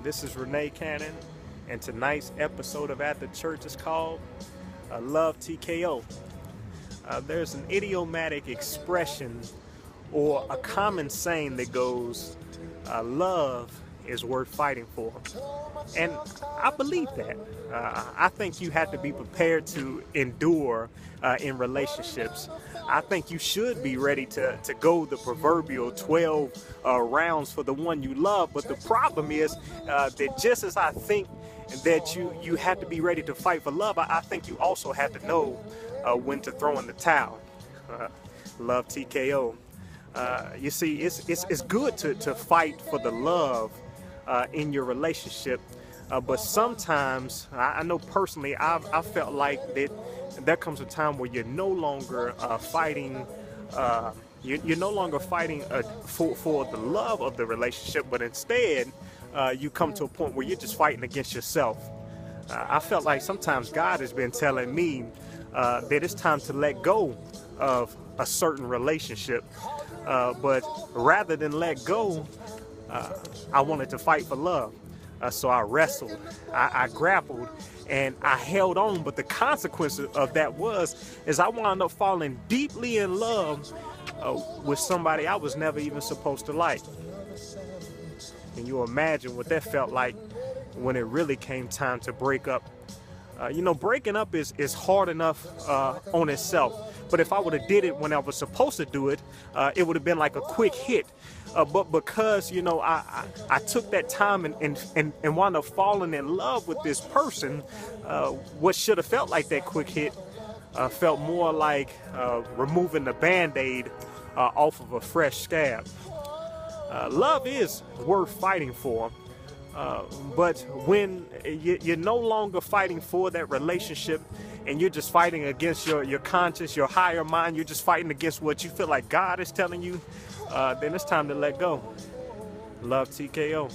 This is Renee Cannon, and tonight's episode of At the Church is called Love TKO. There's an idiomatic expression or a common saying that goes, love is worth fighting for. And I believe that. I think you have to be prepared to endure in relationships. I think you should be ready to go the proverbial 12 rounds for the one you love. But the problem is that just as I think that you have to be ready to fight for love, I think you also have to know when to throw in the towel. Love TKO. You see, it's good to fight for the love in your relationship, but sometimes I know personally I felt like that there comes a time where you're no longer fighting. You're no longer fighting for the love of the relationship, but instead you come to a point where you're just fighting against yourself. I felt like sometimes God has been telling me that it's time to let go of a certain relationship, but rather than let go, I wanted to fight for love. So I wrestled, I grappled, and I held on. But the consequence of that is I wound up falling deeply in love with somebody I was never even supposed to like. Can you imagine what that felt like when it really came time to break up? Breaking up is hard enough on itself. But if I would have did it when I was supposed to do it, it would have been like a quick hit. But because, I took that time and wound up falling in love with this person, what should have felt like that quick hit felt more like removing the Band-Aid off of a fresh scab. Love is worth fighting for. But when you're no longer fighting for that relationship and you're just fighting against your conscience, your higher mind, you're just fighting against what you feel like God is telling you, then it's time to let go. Love TKO.